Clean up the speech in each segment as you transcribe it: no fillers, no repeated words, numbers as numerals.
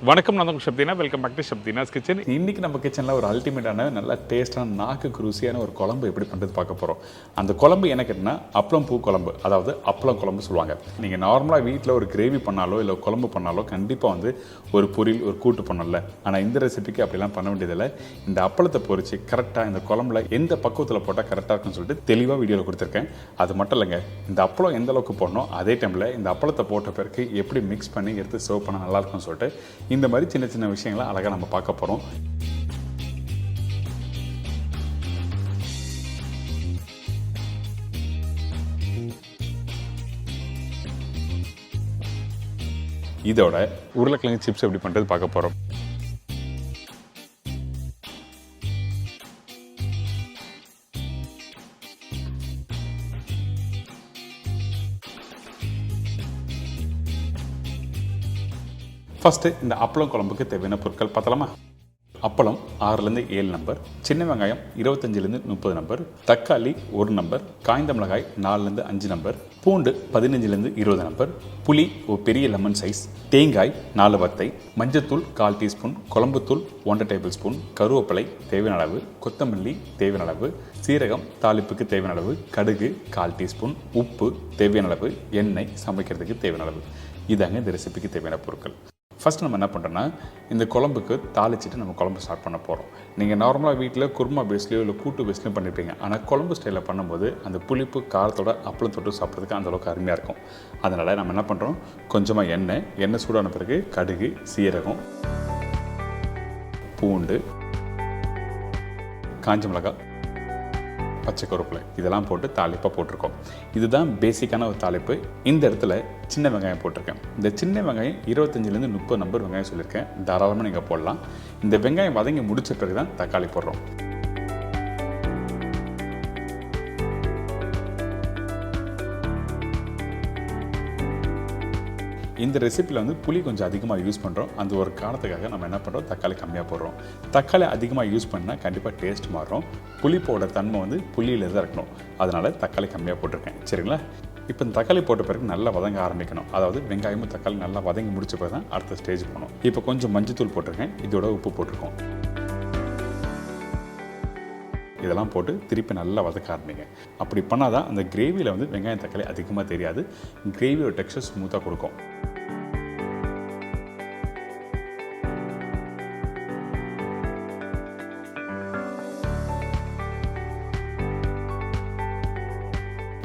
வணக்கம், நான் உங்கள் Shabdina. Welcome back to Shabdina's kitchen. இன்றைக்கி நம்ம கிச்சனில் ஒரு அல்டிமேட்டான நல்ல டேஸ்டான நாக்கு ருசியான ஒரு குழம்பு எப்படி பண்ணுறது பார்க்க போகிறோம். அந்த குழம்பு என்ன கேட்டிங்கன்னா அப்பளம் பூ குழம்பு, அதாவது அப்பளம் குழம்பு சொல்லுவாங்க. நீங்கள் நார்மலாக வீட்டில் ஒரு கிரேவி பண்ணாலோ இல்லை குழம்பு பண்ணாலோ கண்டிப்பாக வந்து ஒரு பொரியல் ஒரு கூட்டு பண்ணல. ஆனால் இந்த ரெசிபிக்கு அப்படிலாம் பண்ண வேண்டியதில்லை. இந்த அப்பளத்தை பொரிச்சு கரெக்டாக இந்த குழம்புல எந்த பக்குவத்தில் போட்டால் கரெக்டாக இருக்குன்னு சொல்லிட்டு தெளிவாக வீடியோவில் கொடுத்துருக்கேன். அது மட்டும் இல்லைங்க, இந்த அப்பளம் எந்த அளவுக்கு போடணும், அதே டைமில் இந்த அப்பளத்தை போட்ட பிறகு எப்படி மிக்ஸ் பண்ணி எடுத்து சர்வ் பண்ணால் நல்லாயிருக்குன்னு சொல்லிட்டு இந்த மாதிரி சின்ன சின்ன விஷயங்களை அழகாக நம்ம பார்க்க போகிறோம். இதோட உருளைக்கிழங்கு சிப்ஸ் எப்படி பண்ணுறது பார்க்க போகிறோம். ஃபஸ்ட்டு இந்த அப்பளம் குழம்புக்கு தேவையான பொருட்கள் பார்த்தலாமா? அப்பளம் 6லேருந்து 7 நம்பர், சின்ன வெங்காயம் 25லேருந்து 30 நம்பர், தக்காளி 1 நம்பர், காய்ந்த மிளகாய் 4லேருந்து 5 நம்பர், பூண்டு 15லேருந்து 20 நம்பர், புளி ஒரு பெரிய லெமன் சைஸ், தேங்காய் 4 வத்தை, மஞ்சத்தூள் 1/4 டீஸ்பூன், குழம்புத்தூள் 1 டேபிள் ஸ்பூன், கருவேப்பிலை தேவையான அளவு, கொத்தமல்லி தேவையான அளவு, சீரகம் தாளிப்புக்கு தேவையான அளவு, கடுகு 1/4 டீஸ்பூன், உப்பு தேவையான அளவு, எண்ணெய் சமைக்கிறதுக்கு தேவையான அளவு. இதாங்க இந்த ரெசிபிக்கு தேவையான பொருட்கள். ஃபஸ்ட் நம்ம என்ன பண்ணுறோன்னா, இந்த குழம்புக்கு தாளிச்சிட்டு நம்ம குழம்பு ஸ்டார்ட் பண்ண போகிறோம். நீங்கள் நார்மலாக வீட்டில் குருமா பேஸ்லையோ இல்லை கூட்டு பேஸ்லையும் பண்ணியிருப்பீங்க. ஆனால் குழம்பு ஸ்டைலில் பண்ணும்போது அந்த புளிப்பு காரத்தோட அப்பளம் தொட்டு சாப்பிட்றதுக்கு அந்தளவுக்கு அருமையாக இருக்கும். அதனால் நம்ம என்ன பண்ணுறோம், கொஞ்சமாக எண்ணெய் சூடான பிறகு கடுகு, சீரகம், பூண்டு, காஞ்ச மிளகாய், பச்சை கருவேப்பிலை இதெல்லாம் போட்டு தாளிப்பாக போட்டிருக்கோம். இதுதான் பேசிக்கான ஒரு தாளிப்பு. இந்த இடத்துல சின்ன வெங்காயம் போட்டிருக்கேன். இந்த சின்ன வெங்காயம் 25லேருந்து 30 நம்பர் வெங்காயம் சொல்லியிருக்கேன். தாராளமாக நீங்கள் போடலாம். இந்த வெங்காயம் வதங்கி முடிச்ச பிறகு தான் தக்காளி போடுறோம். இந்த ரெசிப்பியில் வந்து புளி கொஞ்சம் அதிகமாக யூஸ் பண்ணுறோம். அந்த ஒரு காரணத்துக்காக நம்ம என்ன பண்ணுறோம், தக்காளி கம்மியாக போடுறோம். தக்காளி அதிகமாக யூஸ் பண்ணால் கண்டிப்பாக டேஸ்ட் மாறும். புளிப்போட தன்மை வந்து புளியில் தான் இருக்கணும். அதனால் தக்காளி கம்மியாக போட்டிருக்கேன். சரிங்களா? இப்போ இந்த தக்காளி போட்ட பிறகு நல்லா வதங்க ஆரம்பிக்கணும். அதாவது வெங்காயமும் தக்காளி நல்லா வதங்கி முடிச்ச பிறகு தான் அடுத்த ஸ்டேஜ் போகணும். இப்போ கொஞ்சம் மஞ்சத்தூள் போட்டிருக்கேன். இதோட உப்பு போட்டிருக்கோம். இதெல்லாம் போட்டு திருப்பி நல்லா வதக்க ஆரம்பிங்க. அப்படி பண்ணால் தான் அந்த கிரேவியில் வந்து வெங்காயம் தக்காளி அதிகமாக தெரியாது. கிரேவியோட டெக்ஸ்சர் ஸ்மூத்தாக கொடுக்கும்.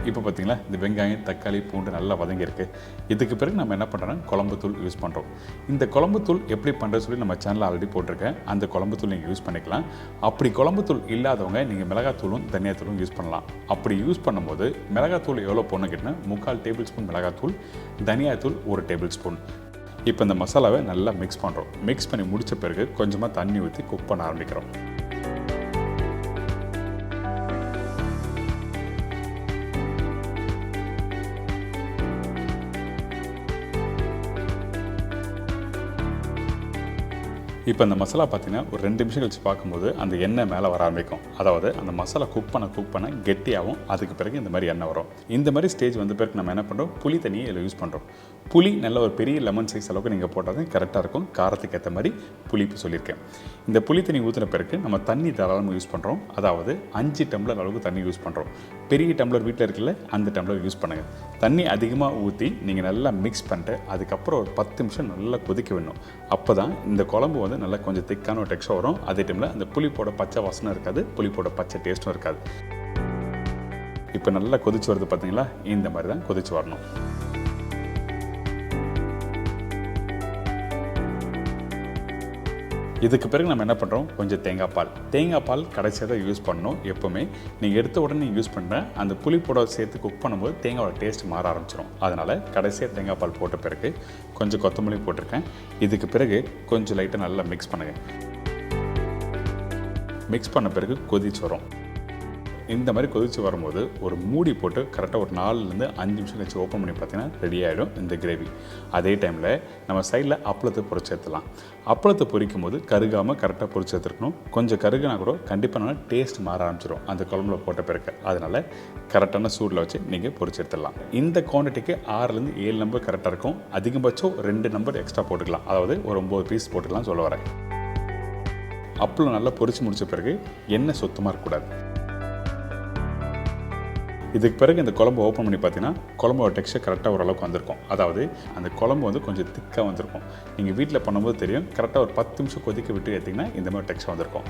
இப்போ பார்த்தீங்களா, இந்த வெங்காயம் தக்காளி பூண்டு நல்லா வதங்கியிருக்கு. இதுக்கு பிறகு நம்ம என்ன பண்ணுறோன்னா குழம்புத்தூள் யூஸ் பண்ணுறோம். இந்த குழம்புத்தூள் எப்படி பண்ணுறது சொல்லி நம்ம சேனலில் ஆல்ரெடி போட்டிருக்கேன். அந்த குழம்புத்தூள் நீங்கள் யூஸ் பண்ணிக்கலாம். அப்படி குழம்புத்தூள் இல்லாதவங்க நீங்கள் மிளகாத்தூளும் தனியாத்தூளும் யூஸ் பண்ணலாம். அப்படி யூஸ் பண்ணும்போது மிளகாத்தூள் எவ்வளோ போடணும் கேட்டால் 3/4 டேபிள் ஸ்பூன் மிளகாத்தூள், தனியாத்தூள் 1 டேபிள் ஸ்பூன். இப்போ இந்த மசாலாவை நல்லா மிக்ஸ் பண்ணுறோம். மிக்ஸ் பண்ணி முடித்த பிறகு கொஞ்சமாக தண்ணி ஊற்றி குக் பண்ண ஆரம்பிக்கிறோம். இப்போ அந்த மசாலா பார்த்தீங்கன்னா ஒரு 2 நிமிஷம் கழிச்சு பார்க்கும்போது அந்த எண்ணெய் மேலே வர ஆரம்பிக்கும். அதாவது அந்த மசாலா குக் பண்ண கெட்டியாகும். அதுக்கு பிறகு இந்த மாதிரி எண்ணெய் வரும். இந்த மாதிரி ஸ்டேஜ் வந்த பிறகு நம்ம என்ன பண்ணுறோம், புளி தண்ணியை இதில் யூஸ் பண்ணுறோம். புளி நல்ல ஒரு பெரிய லெமன் சைஸ் அளவுக்கு நீங்கள் போட்டால் தான் கரெக்டாக இருக்கும். காரத்துக்கு ஏற்ற மாதிரி புளிப்பு சொல்லியிருக்கேன். இந்த புளி தண்ணி ஊற்றின பிறகு நம்ம தண்ணி தாராளமாக யூஸ் பண்ணுறோம். அதாவது 5 டம்ளர் அளவுக்கு தண்ணி யூஸ் பண்ணுறோம். பெரிய டம்ளர் வீட்டில் இருக்குல்ல, அந்த டம்ளர் யூஸ் பண்ணுங்கள். தண்ணி அதிகமாக ஊற்றி நீங்கள் நல்லா மிக்ஸ் பண்ணிட்டு அதுக்கப்புறம் ஒரு 10 நிமிஷம் நல்லா கொதிக்க வேணும். அப்போ தான் இந்த குழம்பு வந்து நல்லா கொஞ்சம் திக்கான ஒரு டெக்ஸ்சர் வரும். அதே டைமில் அந்த புளிப்போட பச்சை வாசனை இருக்காது, புளிப்போட பச்சை டேஸ்ட்டும் இருக்காது. இப்போ நல்லா கொதிச்சு வருது பார்த்தீங்களா, இந்த மாதிரி தான் கொதிச்சு வரணும். இதுக்கு பிறகு நம்ம என்ன பண்ணுறோம், கொஞ்சம் தேங்காய் பால் கடைசியாக தான் யூஸ் பண்ணணும். எப்போவுமே நீங்கள் எடுத்த உடனே யூஸ் பண்ண அந்த புளிப்போட சேர்த்து குக் பண்ணும்போது தேங்காயோட டேஸ்ட் மாற ஆரம்பிச்சிடும். அதனால் கடைசியாக தேங்காய் பால் போட்ட பிறகு கொஞ்சம் கொத்தமல்லி போட்டிருக்கேன். இதுக்கு பிறகு கொஞ்சம் லைட்டாக நல்லா மிக்ஸ் பண்ணுங்கள். மிக்ஸ் பண்ண பிறகு கொதிச்சு வரும். இந்த மாதிரி கொதித்து வரும்போது ஒரு மூடி போட்டு கரெக்டாக ஒரு 4லேருந்து 5 நிமிஷம் கழிச்சு ஓப்பன் பண்ணி பார்த்தீங்கன்னா ரெடி ஆகிடும் இந்த கிரேவி. அதே டைமில் நம்ம சைடில் அப்பளத்தை பொரிச்சு எடுத்துடலாம். அப்பளத்தை பொரிக்கும் போது கருகாமல் கரெக்டாக பொரிச்சு எடுத்துருக்கணும். கொஞ்சம் கருகுனா கூட கண்டிப்பாக நல்லா டேஸ்ட் மாற ஆரம்பிச்சிடும் அந்த குழம்புல போட்ட பிறகு. அதனால் கரெக்டான சூடில் வச்சு நீங்கள் பொரிச்சு எடுத்துடலாம். இந்த குவான்டிட்டிக்கு 6லேருந்து 7 நம்பர் கரெக்டாக இருக்கும். அதிகபட்சம் 2 நம்பர் எக்ஸ்ட்ரா போட்டுக்கலாம், அதாவது ஒரு 9 பீஸ் போட்டுக்கலாம் சொல்ல வரேன். அப்பளம் நல்லா பொரிச்சு முடிச்ச பிறகு எண்ணெய் சுத்தமாக இருக்கக்கூடாது. இதுக்கு பிறகு இந்த குழம்பு ஓப்பன் பண்ணி பார்த்தீங்கன்னா குழம்போட டெக்ஸ்டர் கரெக்டாக ஓரளவுக்கு வந்திருக்கும். அதாவது அந்த குழம்பு வந்து கொஞ்சம் திக்காக வந்திருக்கும். நீங்கள் வீட்டில் பண்ணும்போது தெரியும், கரெக்டாக ஒரு 10 நிமிஷம் கொதிக்க விட்டு எடுத்திங்கன்னா இந்த மாதிரி டெக்ஸ்டர் வந்திருக்கும்.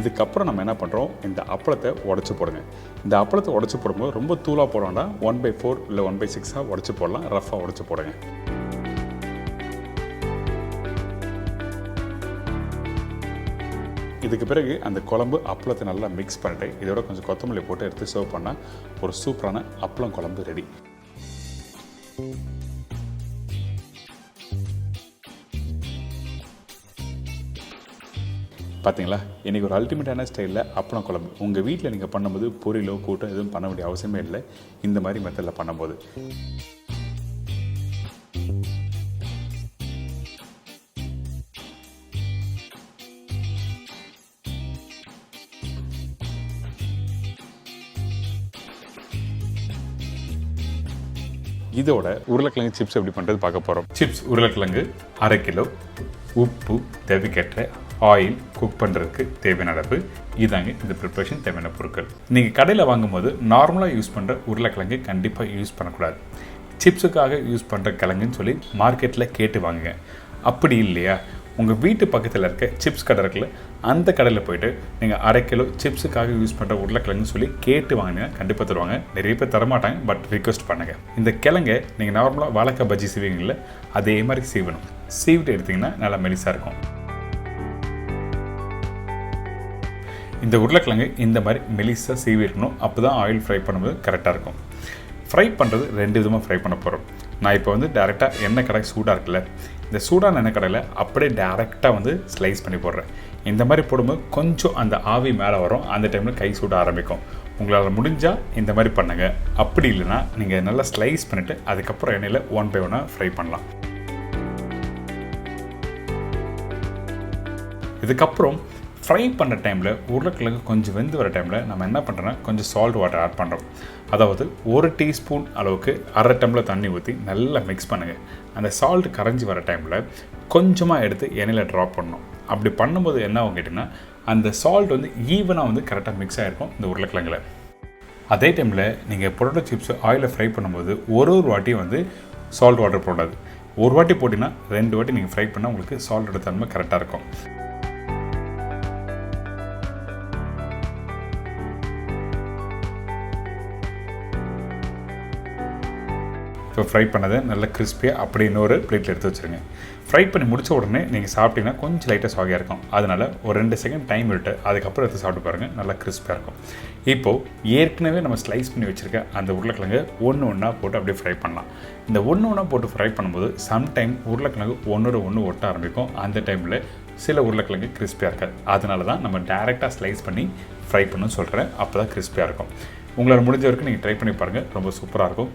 இதுக்கப்புறம் நம்ம என்ன பண்ணுறோம், இந்த அப்பளத்தை உடச்சி போடுங்க. இந்த அப்பளத்தை உடச்சி போடும்போது ரொம்ப தூளாக போட வேண்டாம், 1/4 இல்லை 1/6 உடச்சி போடலாம். ரஃபாக உடச்சி போடுங்க. இதுக்கு பிறகு அந்த குழம்பு அப்பளத்தை நல்லா மிக்ஸ் பண்ணிட்டு இதோட கொஞ்சம் கொத்தமல்லி போட்டு எடுத்து சர்வ் பண்ணால் ஒரு சூப்பரான அப்பளம் குழம்பு ரெடி. பார்த்தீங்களா, இன்றைக்கி ஒரு அல்டிமேட்டான ஸ்டைலில் அப்பளம் குழம்பு உங்கள் வீட்டில் நீங்கள் பண்ணும்போது பொரியலோ கூட்டம் எதுவும் பண்ண வேண்டிய அவசியமே இல்லை. இந்த மாதிரி மெத்தடில் பண்ணும்போது இதோட உருளைக்கிழங்கு சிப்ஸ் எப்படி பண்ணுறது பார்க்க போகிறோம். சிப்ஸ் உருளைக்கிழங்கு 1/2 கிலோ, உப்பு தேவைக்கேற்ற, ஆயில் குக் பண்ணுறதுக்கு தேவையான அளவு. இதாங்க இந்த ப்ரிப்ரேஷன் தேவையான பொருட்கள். நீங்கள் கடையில் வாங்கும்போது நார்மலாக யூஸ் பண்ணுற உருளைக்கிழங்கு கண்டிப்பாக யூஸ் பண்ணக்கூடாது. சிப்ஸுக்காக யூஸ் பண்ணுற கிழங்குன்னு சொல்லி மார்க்கெட்டில் கேட்டு வாங்குங்க. அப்படி இல்லையா, உங்கள் வீட்டு பக்கத்தில் இருக்க சிப்ஸ் கடை இருக்குல்ல, அந்த கடையில் போய்ட்டு நீங்கள் 1/2 கிலோ சிப்ஸுக்காக யூஸ் பண்ணுற உருளைக்கிழங்குன்னு சொல்லி கேட்டு வாங்கினீங்கன்னா கண்டிப்பாக தருவாங்க. நிறைய பேர் தரமாட்டாங்க, பட் ரிக்வெஸ்ட் பண்ணுங்கள். இந்த கிழங்கை நீங்கள் நார்மலாக வாழைக்காய் பஜ்ஜி செய்வீங்கள்ல, அதே மாதிரி சீவணும். சீவிட்டு எடுத்திங்கன்னா நல்லா மெலிசாக இருக்கும். இந்த உருளைக்கிழங்கு இந்த மாதிரி மெலிசாக சீவிடணும். அப்போ தான் ஆயில் ஃப்ரை பண்ணும்போது கரெக்டாக இருக்கும். ஃப்ரை பண்ணுறது 2 விதமாக ஃப்ரை பண்ண போகிறோம். நான் இப்போ வந்து டேரெக்டாக எண்ணெய் கடை சூடாக இருக்குல்ல, இந்த சூடான எண்ணெய் கடையில் அப்படியே டேரெக்டாக வந்து ஸ்லைஸ் பண்ணி போடுறேன். இந்த மாதிரி போடும்போது கொஞ்சம் அந்த ஆவி மேலே வரும். அந்த டைமில் கை சூட ஆரம்பிக்கும். உங்களால் முடிஞ்சால் இந்த மாதிரி பண்ணுங்கள். அப்படி இல்லைன்னா நீங்கள் நல்லா ஸ்லைஸ் பண்ணிவிட்டு அதுக்கப்புறம் எண்ணெயில் 1 by 1 ஃப்ரை பண்ணலாம். இதுக்கப்புறம் ஃப்ரை பண்ணுற டைமில் உருளைக்கிழங்கு கொஞ்சம் வெந்து வர டைமில் நம்ம என்ன பண்ணுறோன்னா கொஞ்சம் சால்ட் வாட்டர் ஆட் பண்ணுறோம். அதாவது 1 டீஸ்பூன் அளவுக்கு 1/2 டம்ளர் தண்ணி ஊற்றி நல்லா மிக்ஸ் பண்ணுங்கள். அந்த சால்ட் கரைஞ்சி வர டைமில் கொஞ்சமாக எடுத்து எண்ணெயில் ட்ராப் பண்ணணும். அப்படி பண்ணும்போது என்ன ஆகும் கேட்டிங்கன்னா, அந்த சால்ட் வந்து ஈவனாக வந்து கரெக்டாக மிக்ஸ் ஆகிருக்கும் இந்த உருளைக்கிழங்கில். அதே டைமில் நீங்கள் பொட்டேட்டோ சிப்ஸ் ஆயிலில் ஃப்ரை பண்ணும்போது ஒரு வாட்டியும் வந்து சால்ட் வாட்டர் போடாது. ஒரு வாட்டி போட்டிங்கன்னா 2 வாட்டி நீங்கள் ஃப்ரை பண்ணால் உங்களுக்கு சால்ட்டோட தன்மை கரெக்டாக இருக்கும். இப்போ ஃப்ரை பண்ணதை நல்லா கிறிஸ்பியாக அப்படி இன்னொரு பிளேட்டில் எடுத்து வச்சுருங்க. ஃப்ரை பண்ணி முடித்த உடனே நீங்கள் சாப்பிட்டீங்கன்னா கொஞ்சம் லைட்டாக சாகியாக இருக்கும். அதனால் ஒரு 2 செகண்ட் டைம் விட்டு அதுக்கப்புறம் எடுத்து சாப்பிட்டு பாருங்கள், நல்லா கிறிஸ்பியாக இருக்கும். இப்போது ஏற்கனவே நம்ம ஸ்லைஸ் பண்ணி வச்சுருக்க அந்த உருளைக்கிழங்கு ஒன்றா போட்டு அப்படியே ஃப்ரை பண்ணலாம். இந்த ஒன்றா போட்டு ஃப்ரை பண்ணும்போது சம்டைம் உருளைக்கிழங்கு ஒன்று ஒட்ட ஆரம்பிக்கும். அந்த டைமில் சில உருளைக்கிழங்கு கிறிஸ்பியாக இருக்காது. அதனால தான் நம்ம டேரெக்டாக ஸ்லைஸ் பண்ணி ஃப்ரை பண்ணணும்னு சொல்கிறேன். அப்போ தான் கிறிஸ்பியாக இருக்கும். உங்களால் முடிஞ்ச வரைக்கும் நீங்கள் ட்ரை பண்ணி பாருங்கள், ரொம்ப சூப்பராக இருக்கும்.